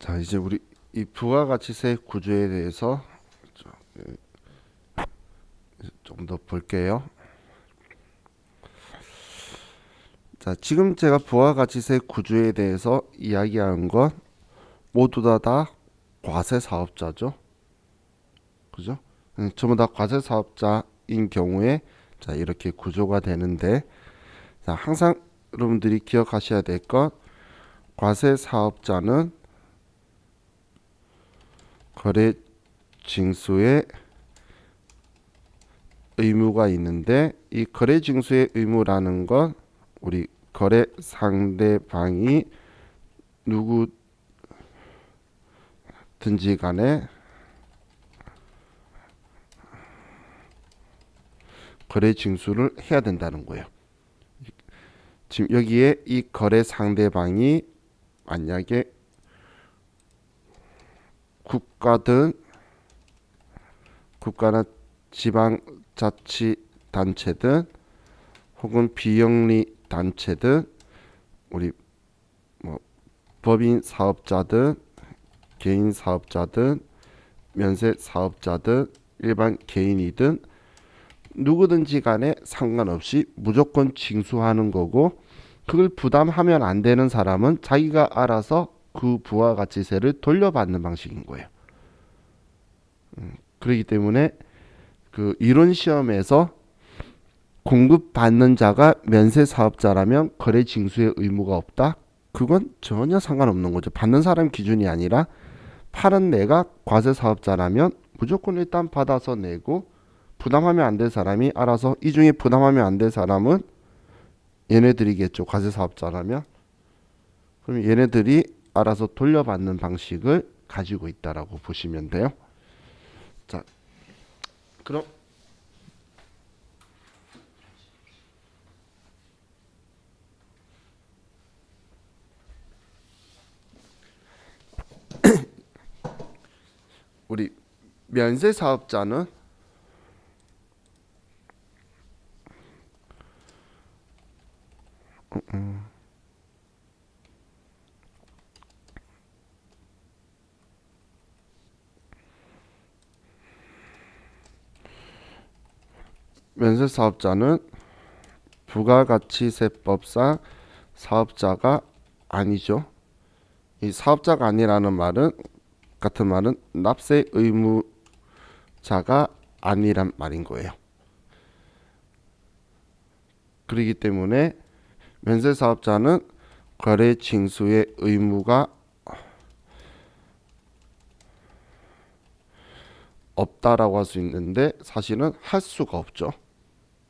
자, 이제 우리 이 부가가치세 구조에 대해서 좀 더 볼게요. 자, 지금 제가 부가가치세 구조에 대해서 이야기한 건 모두 다 과세 사업자죠. 그죠? 전부 다 과세 사업자인 경우에 자, 이렇게 구조가 되는데, 자, 항상 여러분들이 기억하셔야 될 건 과세 사업자는 거래 징수에 의무가 있는데, 이 거래 징수의 의무라는 건 우리 거래 상대방이 누구든지 간에 거래 징수를 해야 된다는 거예요. 지금 여기에 이 거래 상대방이 만약에 국가나 지방자치단체든 혹은 비영리 단체든 우리 뭐 법인 사업자든 개인 사업자든 면세 사업자든 일반 개인이든 누구든지 간에 상관없이 무조건 징수하는 거고, 그걸 부담하면 안 되는 사람은 자기가 알아서 그 부가가치세를 돌려받는 방식인 거예요. 그렇기 때문에 그 이론 시험에서 공급받는 자가 면세 사업자라면 거래 징수의 의무가 없다? 그건 전혀 상관없는 거죠. 받는 사람 기준이 아니라 파는 내가 과세 사업자라면 무조건 일단 받아서 내고, 부담하면 안 될 사람이 알아서, 이 중에 부담하면 안 될 사람은 얘네들이겠죠. 과세 사업자라면. 그럼 얘네들이 알아서 돌려받는 방식을 가지고 있다라고 보시면 돼요. 자, 그럼 우리 면세 사업자는 면세 사업자는 부가가치세법상 사업자가 아니죠. 이 사업자가 아니라는 말은, 같은 말은 납세 의무자가 아니란 말인 거예요. 그렇기 때문에 면세 사업자는 거래 징수의 의무가 없다라고 할 수 있는데, 사실은 할 수가 없죠.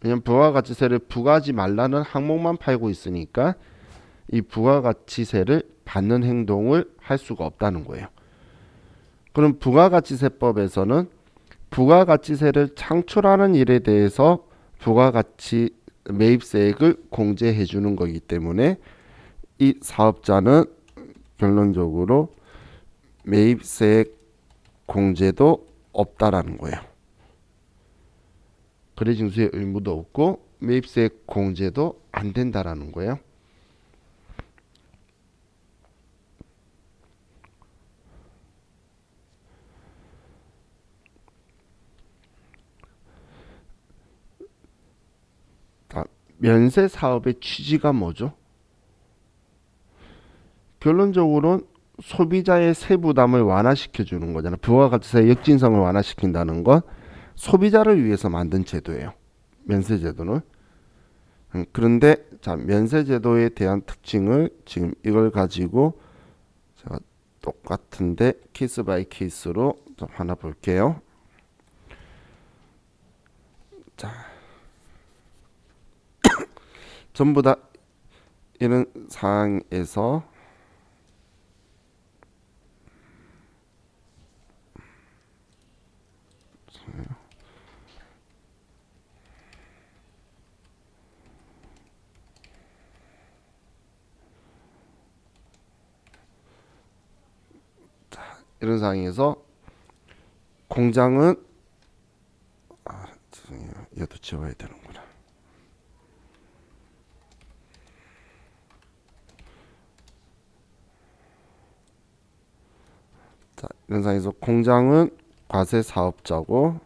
왜냐면 부가가치세를 부과하지 말라는 항목만 팔고 있으니까 이 부가가치세를 받는 행동을 할 수가 없다는 거예요. 그럼 부가가치세법에서는 부가가치세를 창출하는 일에 대해서 부가가치 매입세액을 공제해 주는 거기 때문에 이 사업자는 결론적으로 매입세액 공제도 없다라는 거예요. 거래징수의 의무도 없고 매입세액 공제도 안 된다라는 거예요. 면세 사업의 취지가 뭐죠? 결론적으로는 소비자의 세부담을 완화시켜 주는 거잖아요. 부가가치세 역진성을 완화시킨다는 건 소비자를 위해서 만든 제도예요. 면세 제도는. 그런데 자, 면세 제도에 대한 특징을 지금 이걸 가지고 제가 똑같은데 케이스 바이 케이스로 좀 하나 볼게요. 자, 전부 다 이런 상황에서 이런 상황에서 공장은 죄송해요. 이것도 지워야 되는구나. 이런 상황에서 공장은 과세 사업자고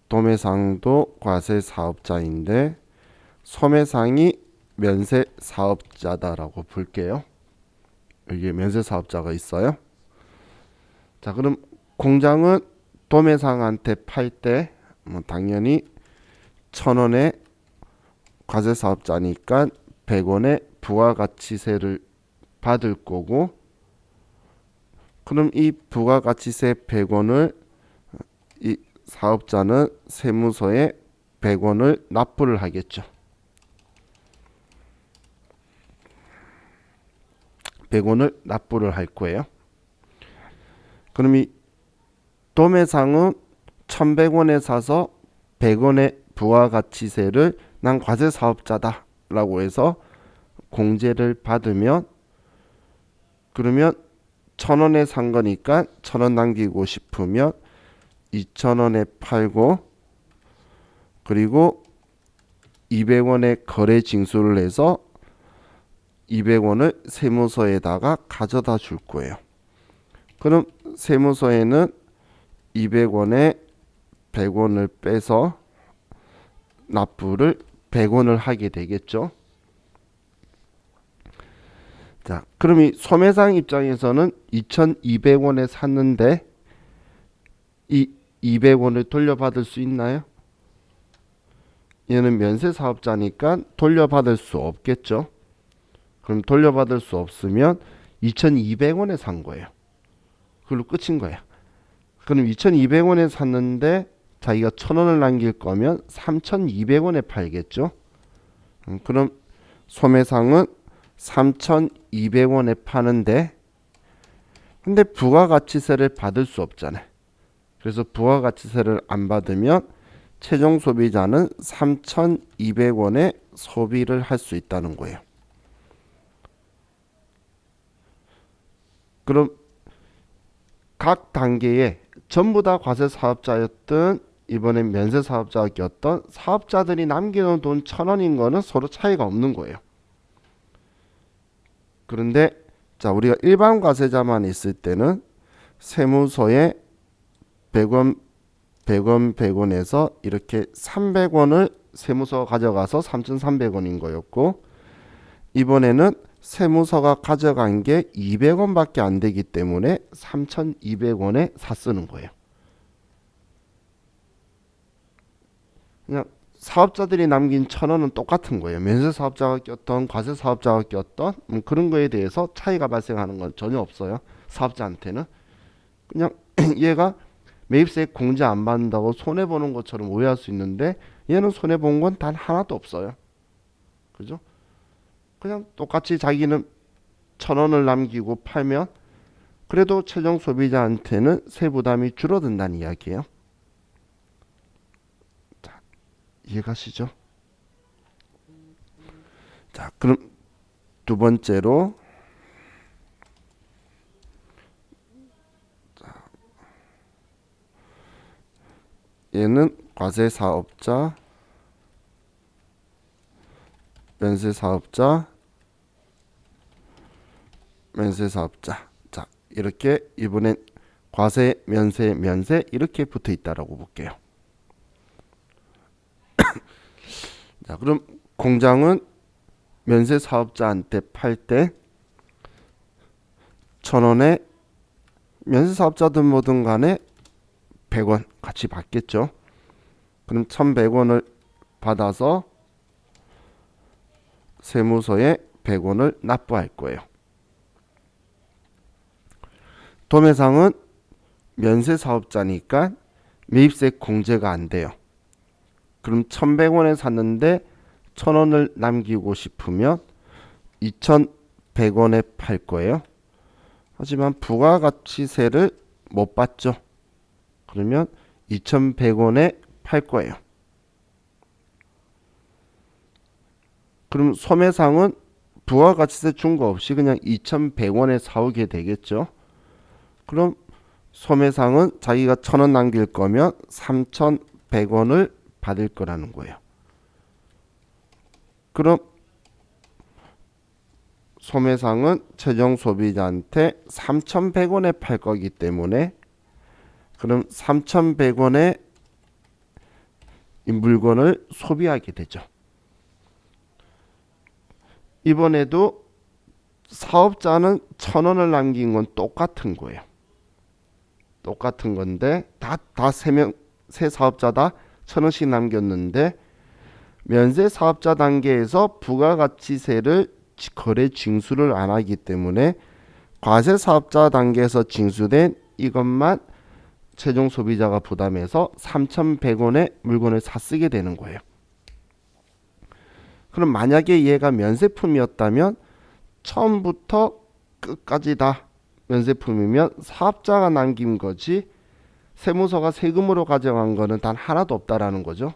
도매상도 과세 사업자인데 소매상이 면세 사업자다라고 볼게요. 여기에 면세 사업자가 있어요. 자, 그럼 공장은 도매상한테 팔 때 당연히 1,000원에 과세 사업자니까 100원의 부가가치세를 받을 거고, 그럼 이 부가가치세 100원을 이 사업자는 세무서에 100원을 납부를 하겠죠. 100원을 납부를 할 거예요. 그럼 이 도매상은 1,100원에 사서 100원의 부가가치세를 난 과세 사업자다 라고 해서 공제를 받으면, 그러면 1,000원에 산 거니까 1,000원 남기고 싶으면 2,000원에 팔고, 그리고 200원의 거래 징수를 해서 200원을 세무서에다가 가져다 줄 거예요. 그럼 세무서에는 200원에 100원을 빼서 납부를 100원을 하게 되겠죠. 자, 그럼 이 소매상 입장에서는 2,200원에 샀는데 이 200원을 돌려받을 수 있나요? 얘는 면세 사업자니까 돌려받을 수 없겠죠. 그럼 돌려받을 수 없으면 2,200원에 산 거예요. 그걸로 끝인 거야. 그럼 2,200원에 샀는데 자기가 1,000원을 남길 거면 3,200원에 팔겠죠. 그럼 소매상은 3,200원에 파는데, 근데 부가가치세를 받을 수 없잖아요. 그래서 부가가치세를 안 받으면 최종 소비자는 3,200원에 소비를 할 수 있다는 거예요. 그럼 각 단계에 전부 다 과세 사업자였던, 이번엔 면세 사업자였던 사업자들이 남기는 돈 1,000원인 거는 서로 차이가 없는 거예요. 그런데 자, 우리가 일반 과세자만 있을 때는 세무서에 100원 100원에서 이렇게 300원을 세무서가 가져가서 3,300원인 거였고, 이번에는 세무서가 가져간 게 200원밖에 안 되기 때문에 3,200원에 샀쓰는 거예요. 그냥 사업자들이 남긴 1,000원은 똑같은 거예요. 면세 사업자가 꼈던 과세 사업자가 꼈던 그런 거에 대해서 차이가 발생하는 건 전혀 없어요. 사업자한테는 그냥 얘가 매입세액 공제 안 받는다고 손해 보는 것처럼 오해할 수 있는데, 얘는 손해 본 건 단 하나도 없어요. 그죠? 그냥 똑같이 자기는 1,000원을 남기고 팔면 그래도 최종 소비자한테는 세부담이 줄어든다는 이야기예요. 자, 이해가시죠? 자, 그럼 두 번째로 얘는 과세 사업자, 면세 사업자, 면세 사업자. 자, 이렇게 이번엔 과세, 면세, 면세 이렇게 붙어 있다라고 볼게요. 자, 그럼 공장은 면세 사업자한테 팔 때 1,000원에 면세 사업자든 뭐든 간에 100원 같이 받겠죠. 그럼 1,100원을 받아서 세무서에 100원을 납부할 거예요. 도매상은 면세 사업자니까 매입세 공제가 안 돼요. 그럼 1,100원에 샀는데 1,000원을 남기고 싶으면 2,100원에 팔 거예요. 하지만 부가가치세를 못 받죠. 그러면 2,100원에 팔 거예요. 그럼 소매상은 부가가치세 준 거 없이 그냥 2,100원에 사오게 되겠죠. 그럼 소매상은 자기가 1,000원 남길 거면 3,100원을 받을 거라는 거예요. 그럼 소매상은 최종 소비자한테 3,100원에 팔 거기 때문에 그럼 3,100원에 이 물건을 소비하게 되죠. 이번에도 사업자는 1,000원을 남긴 건 똑같은 거예요. 똑같은 건데 다 세 사업자다 1,000원씩 남겼는데 면세 사업자 단계에서 부가가치세를 거래 징수를 안 하기 때문에 과세 사업자 단계에서 징수된 이것만 최종 소비자가 부담해서 3,100원에 물건을 사쓰게 되는 거예요. 그럼 만약에 얘가 면세품이었다면 처음부터 끝까지 다 면세품이면 사업자가 남긴 거지 세무서가 세금으로 가져간 거는 단 하나도 없다라는 거죠.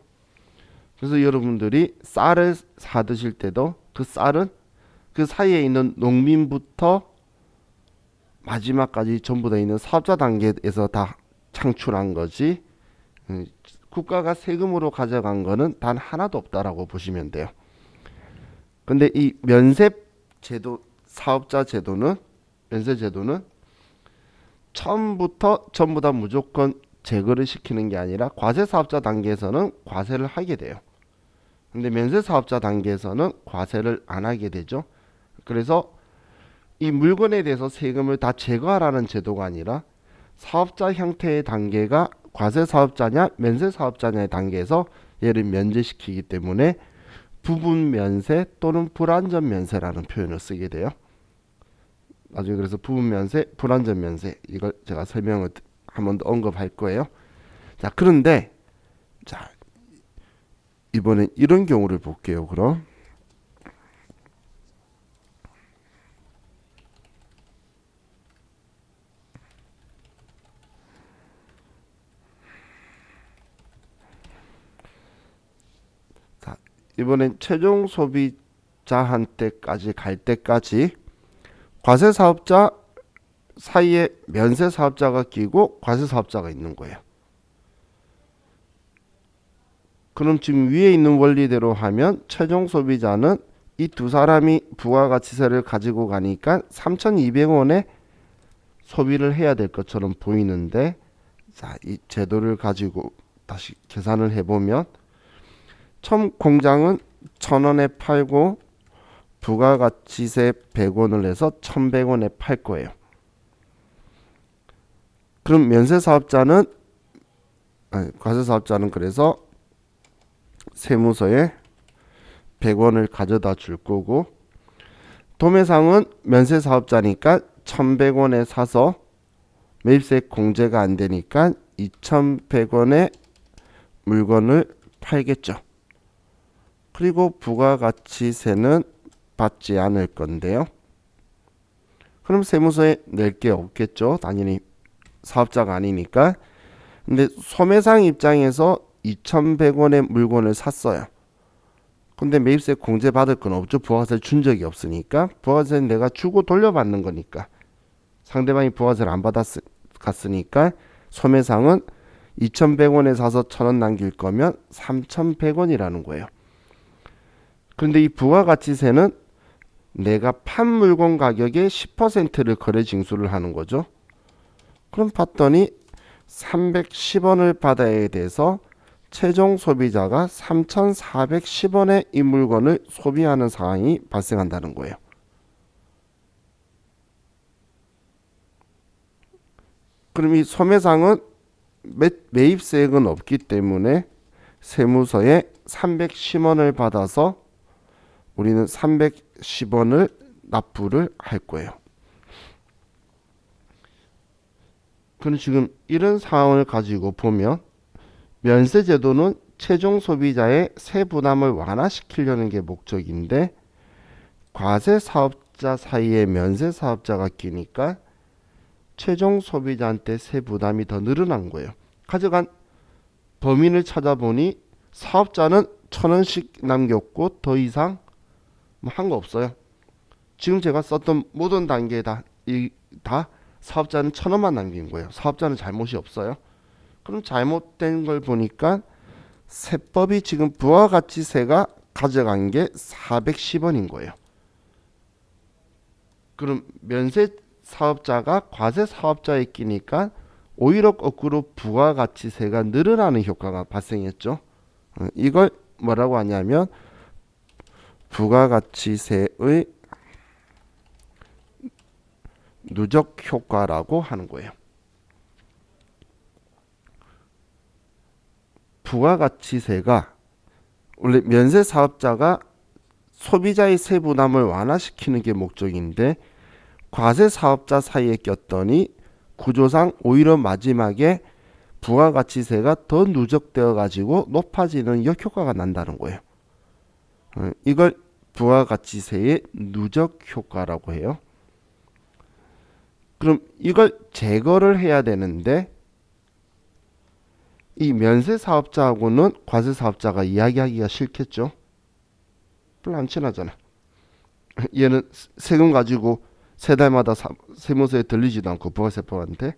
그래서 여러분들이 쌀을 사 드실 때도 그 쌀은 그 사이에 있는 농민부터 마지막까지 전부 다 있는 사업자 단계에서 다 창출한 거지 국가가 세금으로 가져간 거는 단 하나도 없다라고 보시면 돼요. 근데 이 면세 제도 사업자 제도는 면세 제도는 처음부터 전부 다 무조건 제거를 시키는 게 아니라 과세 사업자 단계에서는 과세를 하게 돼요. 근데 면세 사업자 단계에서는 과세를 안 하게 되죠. 그래서 이 물건에 대해서 세금을 다 제거하라는 제도가 아니라 사업자 형태의 단계가 과세 사업자냐 면세 사업자냐의 단계에서 얘를 면제시키기 때문에 부분 면세 또는 불완전 면세라는 표현을 쓰게 돼요. 나중에 그래서 부분 면세, 불완전 면세 이걸 제가 설명을 한 번 더 언급할 거예요. 자, 그런데 자 이번엔 이런 경우를 볼게요. 그럼 자, 이번엔 최종 소비자한테까지 갈 때까지 과세 사업자 사이에 면세 사업자가 끼고 과세 사업자가 있는 거예요. 그럼 지금 위에 있는 원리대로 하면 최종 소비자는 이 두 사람이 부가가치세를 가지고 가니까 3,200원에 소비를 해야 될 것처럼 보이는데 자, 이 제도를 가지고 다시 계산을 해보면 처음 공장은 1,000원에 팔고 부가가치세 100원을 해서 1,100원에 팔 거예요. 그럼 면세사업자는 과세사업자는 그래서 세무서에 100원을 가져다 줄 거고 도매상은 면세사업자니까 1,100원에 사서 매입세 공제가 안 되니까 2,100원에 물건을 팔겠죠. 그리고 부가가치세는 받지 않을 건데요. 그럼 세무서에 낼 게 없겠죠. 당연히 사업자가 아니니까. 근데 소매상 입장에서 2,100원의 물건을 샀어요. 근데 매입세 공제 받을 건 없죠. 부가세를 준 적이 없으니까. 부가세는 내가 주고 돌려받는 거니까. 상대방이 부가세를 안 받았으니까 소매상은 2,100원에 사서 1,000원 남길 거면 3,100원이라는 거예요. 그런데 이 부가가치세는 내가 판 물건 가격의 10%를 거래 징수를 하는 거죠. 그럼 봤더니 310원을 받아야 돼서 최종 소비자가 3,410원에 이 물건을 소비하는 상황이 발생한다는 거예요. 그럼 이 소매상은 매입세액은 없기 때문에 세무서에 310원을 받아서 우리는 310원을 납부를 할 거예요. 그럼 지금 이런 상황을 가지고 보면 면세제도는 최종 소비자의 세 부담을 완화시키려는 게 목적인데 과세 사업자 사이에 면세 사업자가 끼니까 최종 소비자한테 세 부담이 더 늘어난 거예요. 가져간 범인을 찾아보니 사업자는 1,000원씩 남겼고 더 이상 한 거 없어요. 지금 제가 썼던 모든 단계에 다 사업자는 1,000원만 남긴 거예요. 사업자는 잘못이 없어요. 그럼 잘못된 걸 보니까 세법이 지금 부가가치세가 가져간 게 410원인 거예요. 그럼 면세 사업자가 과세 사업자에 끼니까 오히려 거꾸로 부가가치세가 늘어나는 효과가 발생했죠. 이걸 뭐라고 하냐면 부가가치세의 누적 효과라고 하는 거예요. 부가가치세가 원래 면세 사업자가 소비자의 세부담을 완화시키는 게 목적인데 과세 사업자 사이에 꼈더니 구조상 오히려 마지막에 부가가치세가 더 누적되어 가지고 높아지는 역효과가 난다는 거예요. 이걸 부가가치세의 누적 효과라고 해요. 그럼 이걸 제거를 해야 되는데 이 면세 사업자하고는 과세 사업자가 이야기하기가 싫겠죠. 별로 안 친하잖아. 얘는 세금 가지고 세 달마다 세무서에 들리지도 않고 부가세법한테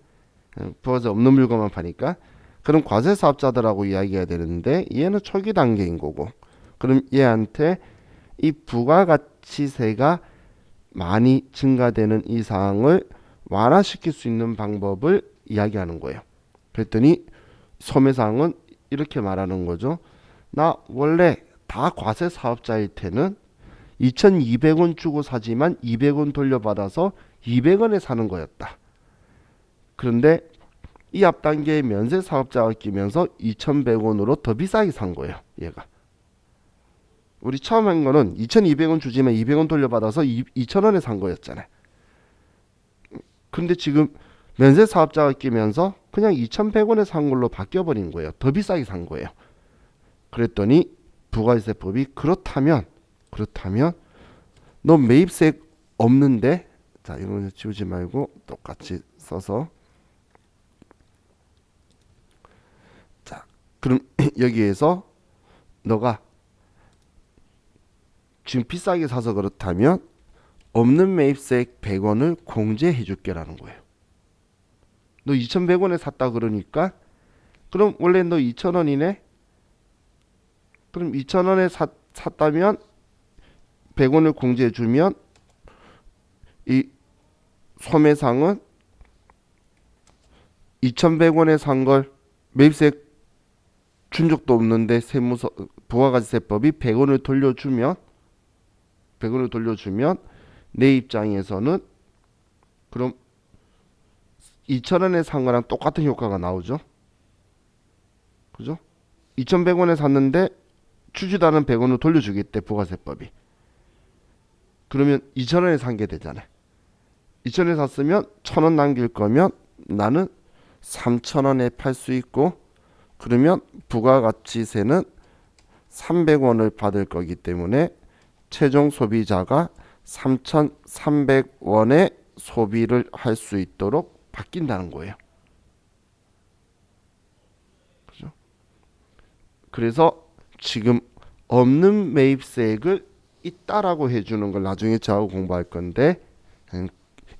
부가세 없는 물건만 파니까 그럼 과세 사업자들하고 이야기해야 되는데 얘는 초기 단계인 거고 그럼 얘한테 이 부가가치세가 많이 증가되는 이 사항을 완화시킬 수 있는 방법을 이야기하는 거예요. 그랬더니 소매상은 이렇게 말하는 거죠. 나 원래 다 과세 사업자일 때는 2,200원 주고 사지만 200원 돌려받아서 200원에 사는 거였다. 그런데 이 앞단계에 면세 사업자가 끼면서 2,100원으로 더 비싸게 산 거예요. 얘가. 우리 처음 한 거는 2,200원 주지만 200원 돌려받아서 2,000원에 산 거였잖아요. 근데 지금 면세 사업자가 끼면서 그냥 2,100원에 산 걸로 바뀌어버린 거예요. 더 비싸게 산 거예요. 그랬더니 부가세법이 그렇다면 너 매입세 없는데 자 이거는 지우지 말고 똑같이 써서 자 그럼 여기에서 너가 지금 비싸게 사서 그렇다면 없는 매입세 100원을 공제해 줄게라는 거예요. 너 2,100원에 샀다 그러니까 그럼 원래 너 2,000원이네? 그럼 2,000원에 샀다면 100원을 공제해 주면 이 소매상은 2,100원에 산 걸 매입세 준 적도 없는데 세무서 부가가치세법이 100원을 돌려주면 내 입장에서는 그럼 2,000원에 산 거랑 똑같은 효과가 나오죠. 그죠? 2,100원에 샀는데 주지도 않은 100원을 돌려주겠대 부가세법이. 그러면 2,000원에 산 게 되잖아요. 2,000원에 샀으면 1,000원 남길 거면 나는 3,000원에 팔 수 있고 그러면 부가가치세는 300원을 받을 거기 때문에 최종 소비자가 3,300원의 소비를 할 수 있도록 바뀐다는 거예요. 그죠? 그래서 지금 없는 매입세액을 있다라고 해주는 걸 나중에 저하고 공부할 건데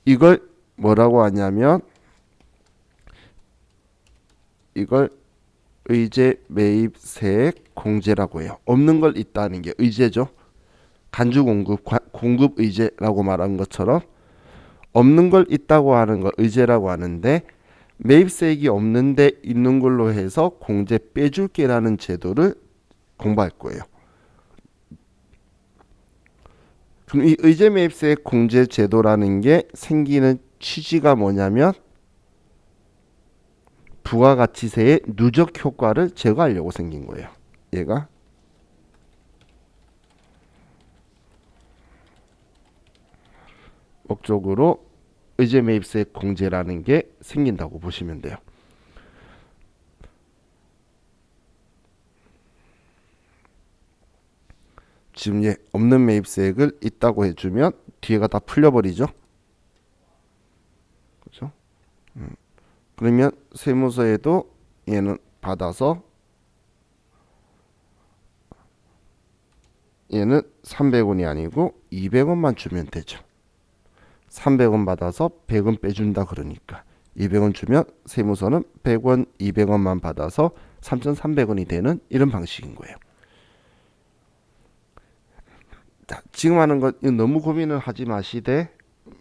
이걸 뭐라고 하냐면 이걸 의제 매입세액 공제라고 해요. 없는 걸 있다는 게 의제죠. 간주 공급 의제라고 말한 것처럼 없는 걸 있다고 하는 걸 의제라고 하는데 매입세액이 없는데 있는 걸로 해서 공제 빼줄게라는 제도를 공부할 거예요. 그럼 이 의제 매입세액 공제 제도라는 게 생기는 취지가 뭐냐면 부가가치세의 누적 효과를 제거하려고 생긴 거예요. 얘가 목적으로 의제 매입세액 공제라는 게 생긴다고 보시면 돼요. 지금 얘 없는 매입세액을 있다고 해주면 뒤에가 다 풀려버리죠. 그렇죠? 그러면 세무서에도 얘는 받아서 얘는 300원이 아니고 200원만 주면 되죠. 300원 받아서 100원 빼준다 그러니까 200원 주면 세무서는 100원, 200원만 받아서 3,300원이 되는 이런 방식인 거예요. 자, 지금 하는 것 너무 고민을 하지 마시되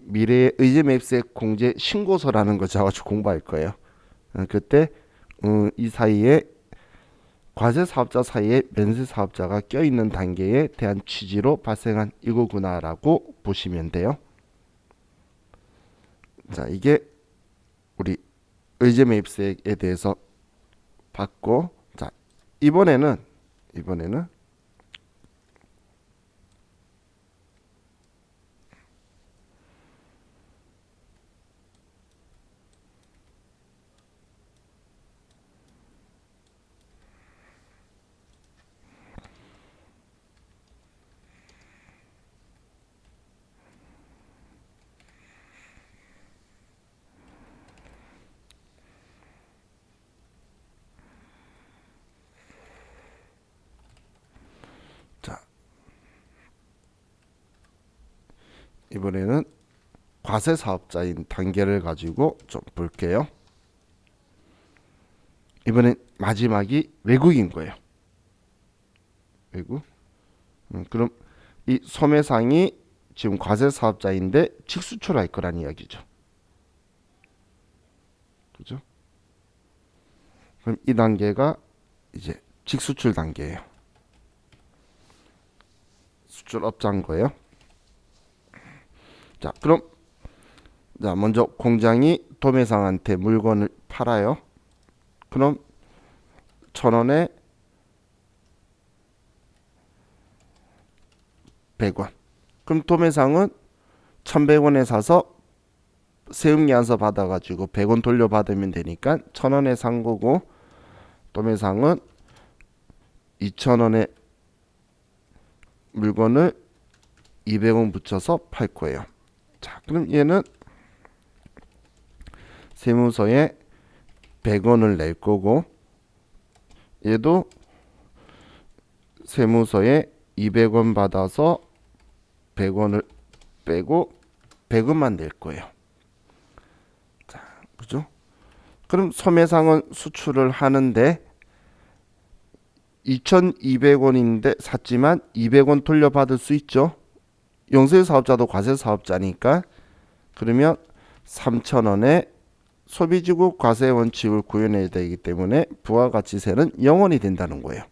미래의 의제매입세 공제 신고서라는 거 자주 공부할 거예요. 그때 이 사이에 과세 사업자 사이에 면세 사업자가 껴있는 단계에 대한 취지로 발생한 이거구나라고 보시면 돼요. 자, 이게 우리 의제매입세에 대해서 봤고, 자, 이번에는 자, 이번에는 과세 사업자인 단계를 가지고 좀 볼게요. 이번엔 마지막이 외국인 거예요. 외국. 그럼 이 소매상이 지금 과세 사업자인데 직수출할 거란 이야기죠. 그죠? 그럼 이 단계가 이제 직수출 단계예요. 수출업자인 거예요. 자, 그럼 자, 먼저 공장이 도매상한테 물건을 팔아요. 그럼 1,000원에 100원. 그럼 도매상은 1,100원에 사서 세음계약서 받아가지고 100원 돌려받으면 되니까 1,000원에 산 거고, 도매상은 2,000원에 물건을 200원 붙여서 팔 거예요. 자, 그럼 얘는 세무서에 100원을 낼 거고, 얘도 세무서에 200원 받아서 100원을 빼고 100원만 낼 거예요. 자, 그죠? 그럼 소매상은 수출을 하는데 2,200원인데 샀지만 200원 돌려받을 수 있죠. 영세사업자도 과세사업자니까. 그러면 3,000원에 소비지구 과세 원칙을 구현해야 되기 때문에 부가가치세는 0원이 된다는 거예요.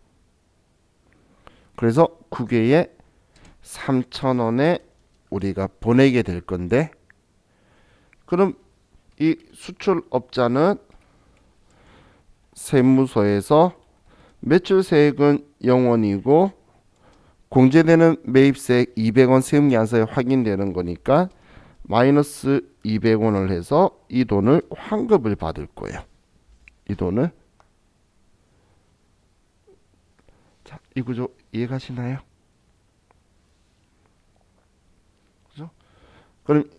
그래서 국외에 3,000원에 우리가 보내게 될 건데, 그럼 이 수출업자는 세무서에서 매출세액은 0원이고 공제되는 매입세액 200원 세음계약서에 확인되는 거니까 마이너스 200원을 해서 이 돈을 환급을 받을 거예요. 이 돈을. 자, 이 구조 이해가시나요? 그죠? 그럼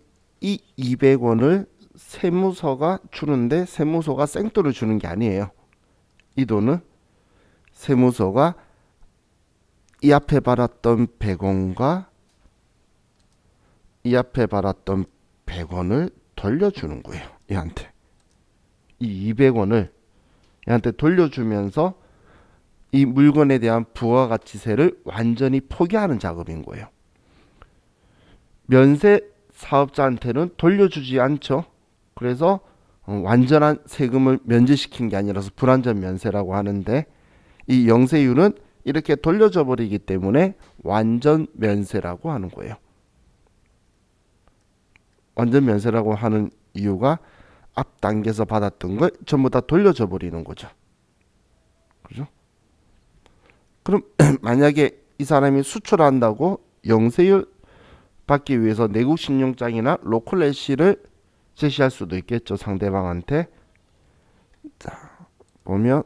이 200원을 세무서가 주는데 세무서가 생돈을 주는 게 아니에요. 이 돈은 세무서가 이 앞에 받았던 100원과 이 앞에 받았던 100원을 돌려주는 거예요. 얘한테. 이 200원을 얘한테 돌려주면서 이 물건에 대한 부가가치세를 완전히 포기하는 작업인 거예요. 면세 사업자한테는 돌려주지 않죠. 그래서 완전한 세금을 면제시킨 게 아니라서 불완전 면세라고 하는데, 이 영세율은 이렇게 돌려줘 버리기 때문에 완전 면세라고 하는 거예요. 완전 면세라고 하는 이유가 앞 단계에서 받았던 걸 전부 다 돌려줘 버리는 거죠. 그죠? 그럼 만약에 이 사람이 수출한다고 영세율 받기 위해서 내국 신용장이나 로컬래시를 제시할 수도 있겠죠, 상대방한테. 자, 보면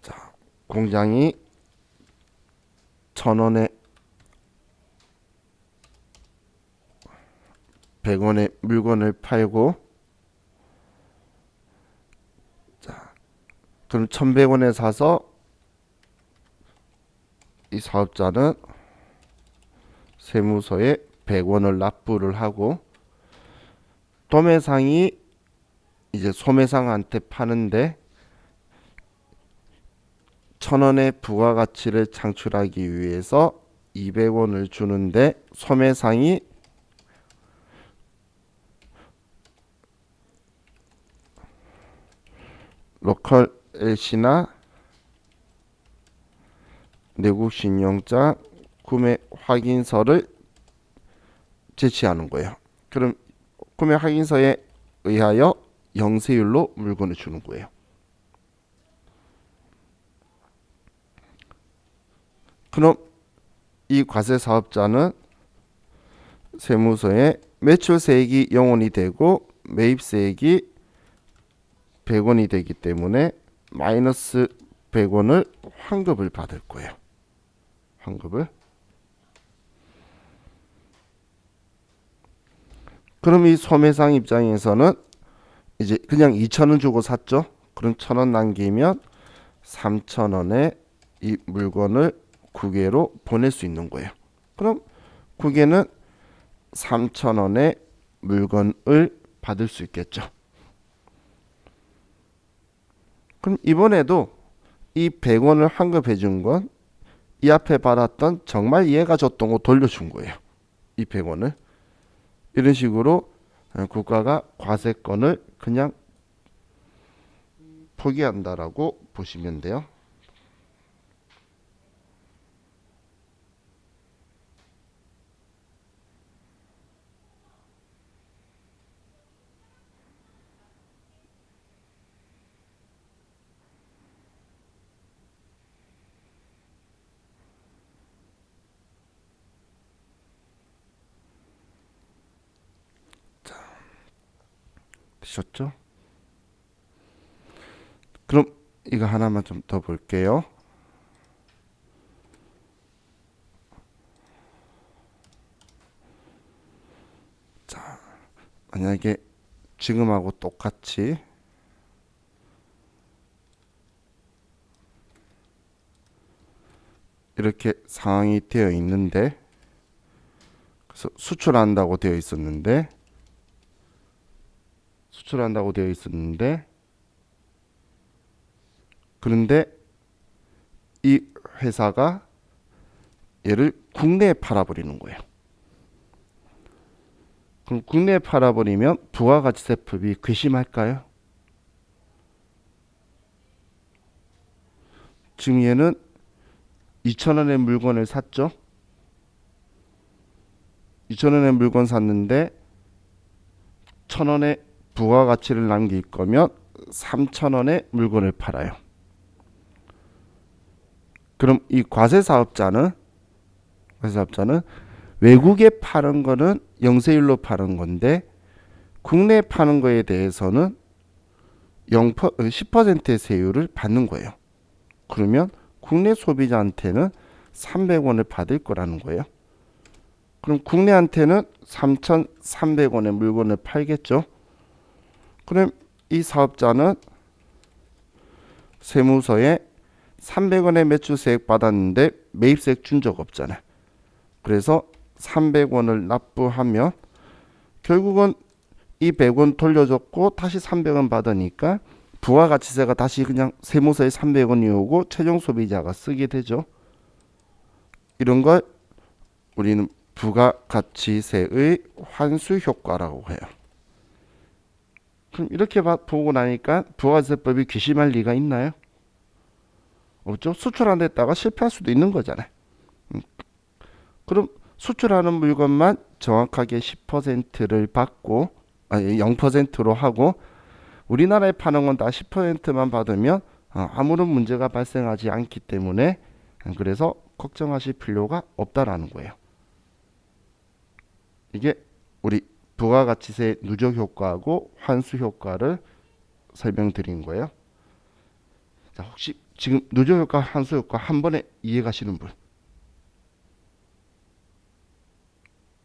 자, 공장이 1,000원에 100원에 물건을 팔고, 자, 그럼 1,100원에 사서 이 사업자는 세무서에 100원을 납부를 하고, 도매상이 이제 소매상한테 파는데 1,000원의 부가가치를 창출하기 위해서 200원을 주는데 소매상이 로컬 LC나 내국신용자 구매 확인서를 제시하는 거예요. 그럼 구매 확인서에 의하여 영세율로 물건을 주는 거예요. 그럼 이 과세 사업자는 세무서에 매출세액이 0원이 되고 매입세액이 100원이 되기 때문에 마이너스 100원을 환급을 받을 거예요. 환급을. 그럼 이 소매상 입장에서는 이제 그냥 2,000원 주고 샀죠. 그럼 1,000원 남기면 3,000원에 이 물건을 국외로 보낼 수 있는 거예요. 그럼 국외는 3,000원에 물건을 받을 수 있겠죠. 그럼 이번에도 이 100원을 환급해 준 건 이 앞에 받았던 정말 얘가 줬던 거 돌려준 거예요. 이 100원을. 이런 식으로 국가가 과세권을 그냥 포기한다라고 보시면 돼요. 되셨죠? 그럼 이거 하나만 좀 더 볼게요. 자, 만약에 지금하고 똑같이 이렇게 상황이 되어 있는데, 그래서 수출한다고 되어 있었는데 그런데 이 회사가 얘를 국내에 팔아버리는 거예요. 그럼 국내에 팔아버리면 부가가치세법이 괘씸할까요? 지금 얘는 2,000원의 물건을 샀죠. 2,000원의 물건 샀는데 1,000원의 부가가치를 남길 거면 3,000원의 물건을 팔아요. 그럼 이 과세사업자는 외국에 파는 거는 영세율로 파는 건데 국내에 파는 거에 대해서는 10%의 세율을 받는 거예요. 그러면 국내 소비자한테는 300원을 받을 거라는 거예요. 그럼 국내한테는 3,300원의 물건을 팔겠죠. 그럼 이 사업자는 세무서에 300원의 매출세액 받았는데 매입세액 준 적 없잖아요. 그래서 300원을 납부하면 결국은 이 100원 돌려줬고 다시 300원 받으니까 부가가치세가 다시 그냥 세무서에 300원이 오고 최종 소비자가 쓰게 되죠. 이런 걸 우리는 부가가치세의 환수 효과라고 해요. 그럼 이렇게 보고 나니까 부가세법이 괘씸할 리가 있나요? 없죠. 수출 안 됐다가 실패할 수도 있는 거잖아요. 그럼 수출하는 물건만 정확하게 10%를 받고 0%로 하고 우리나라에 파는 건 다 10%만 받으면 아무런 문제가 발생하지 않기 때문에 그래서 걱정하실 필요가 없다라는 거예요. 이게 우리 부가가치세 누적 효과하고 환수 효과를 설명드린 거예요. 자, 혹시 지금 누적 효과, 환수 효과 한 번에 이해 가시는 분?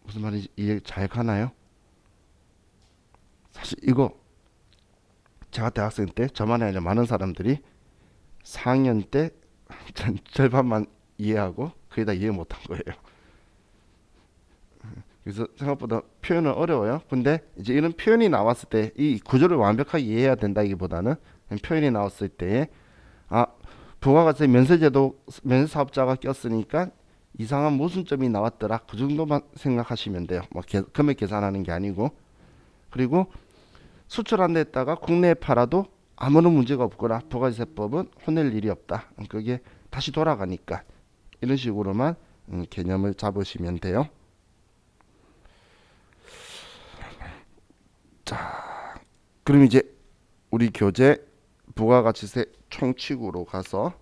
무슨 말인지 이해 잘 가나요? 사실 이거 제가 대학생 때 저만이 아니라 많은 사람들이 4학년 때 절반만 이해하고 거의 다 이해 못한 거예요. 그래서 생각보다 표현은 어려워요. 근데 이제 이런 표현이 나왔을 때 이 구조를 완벽하게 이해해야 된다기보다는 표현이 나왔을 때에 부가가치 면세제도 면세사업자가 꼈으니까 이상한 모순점이 나왔더라. 그 정도만 생각하시면 돼요. 뭐 금액 계산하는 게 아니고. 그리고 수출 안 됐다가 국내에 팔아도 아무런 문제가 없거나 부가세법은 혼낼 일이 없다. 그게 다시 돌아가니까 이런 식으로만 개념을 잡으시면 돼요. 자, 그럼 이제 우리 교재 부가가치세 총칙으로 가서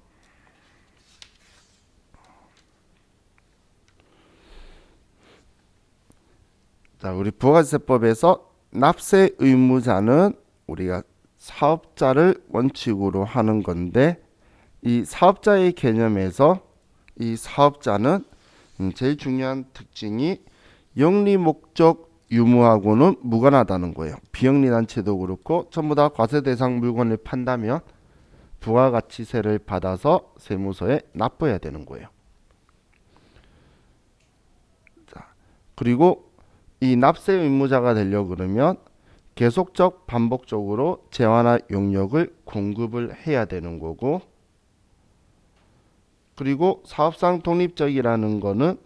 자, 우리 부가가치세법에서 납세 의무자는 우리가 사업자를 원칙으로 하는 건데 이 사업자의 개념에서 이 사업자는 제일 중요한 특징이 영리 목적 유무하고는 무관하다는 거예요. 비영리 단체도 그렇고 전부 다 과세 대상 물건을 판다면 부가가치세를 받아서 세무서에 납부해야 되는 거예요. 자, 그리고 이 납세 의무자가 되려 그러면 계속적 반복적으로 재화나 용역을 공급을 해야 되는 거고, 그리고 사업상 독립적이라는 거는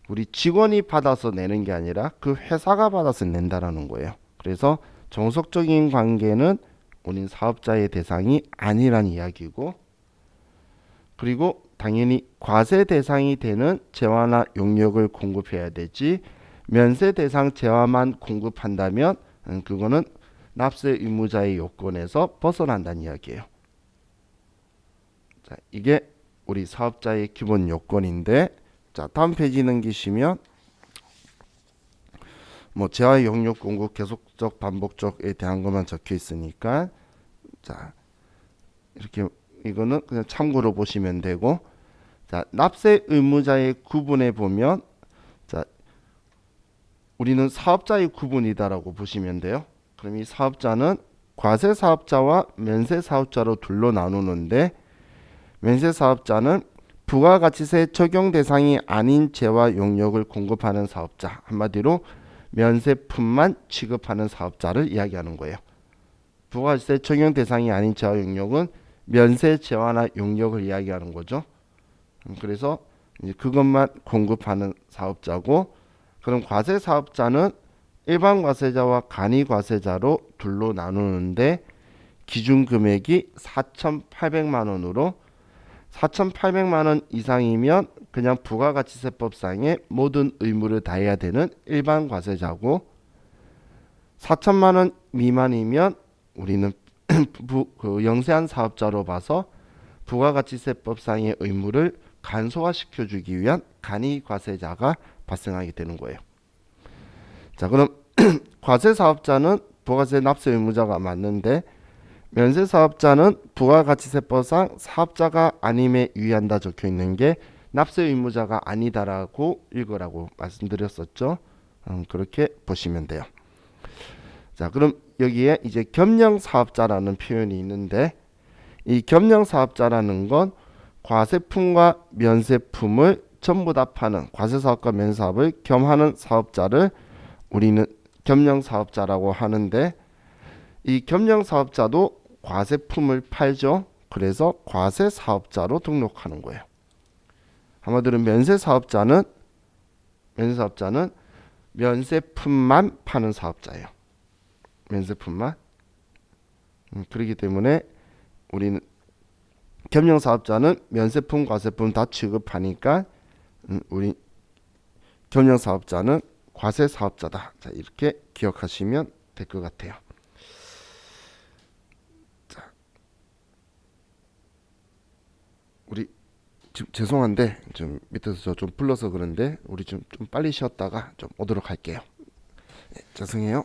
우리 직원이 받아서 내는 게 아니라 그 회사가 받아서 낸다라는 거예요. 그래서 종속적인 관계는 우린 사업자의 대상이 아니란 이야기고, 그리고 당연히 과세 대상이 되는 재화나 용역을 공급해야 되지 면세 대상 재화만 공급한다면 그거는 납세 의무자의 요건에서 벗어난다는 이야기예요. 자, 이게 우리 사업자의 기본 요건인데, 자, 다음 페이지 넘기시면 뭐 재화 용역 공급 계속적 반복적에 대한 것만 적혀 있으니까 자, 이렇게 이거는 그냥 참고로 보시면 되고, 자, 납세 의무자의 구분에 보면 자, 우리는 사업자의 구분이다라고 보시면 돼요. 그럼 이 사업자는 과세 사업자와 면세 사업자로 둘로 나누는데, 면세 사업자는 부가가치세 적용 대상이 아닌 재화 용역을 공급하는 사업자, 한마디로 면세품만 취급하는 사업자를 이야기하는 거예요. 부가가치세 적용 대상이 아닌 재화 용역은 면세 재화나 용역을 이야기하는 거죠. 그래서 이제 그것만 공급하는 사업자고, 그럼 과세 사업자는 일반 과세자와 간이 과세자로 둘로 나누는데 기준 금액이 4,800만 원으로 4,800만 원 이상이면 그냥 부가가치세법상의 모든 의무를 다해야 되는 일반 과세자고, 4천만 원 미만이면 우리는 영세한 사업자로 봐서 부가가치세법상의 의무를 간소화시켜주기 위한 간이 과세자가 발생하게 되는 거예요. 자, 그럼 과세 사업자는 부가세 납세 의무자가 맞는데, 면세 사업자는 부가가치세법상 사업자가 아님에 유의한다 적혀 있는 게 납세 의무자가 아니다라고 읽으라고 말씀드렸었죠. 그렇게 보시면 돼요. 자, 그럼 여기에 이제 겸령 사업자라는 표현이 있는데, 이 겸령 사업자라는 건 과세품과 면세품을 전부 다 파는 과세사업과 면사업을 겸하는 사업자를 우리는 겸령사업자라고 하는데, 이 겸령사업자도 과세품을 팔죠. 그래서 과세사업자로 등록하는 거예요. 한마디로 면세사업자는 면세품만 파는 사업자예요. 면세품만. 그렇기 때문에 우리는 겸령사업자는 면세품, 과세품 다 취급하니까 우리 겸령사업자는 과세사업자다. 자, 이렇게 기억하시면 될 것 같아요. 자, 우리 지금 죄송한데 좀 밑에서 저 좀 불러서 그런데 우리 좀 빨리 쉬었다가 좀 오도록 할게요. 네, 죄송해요.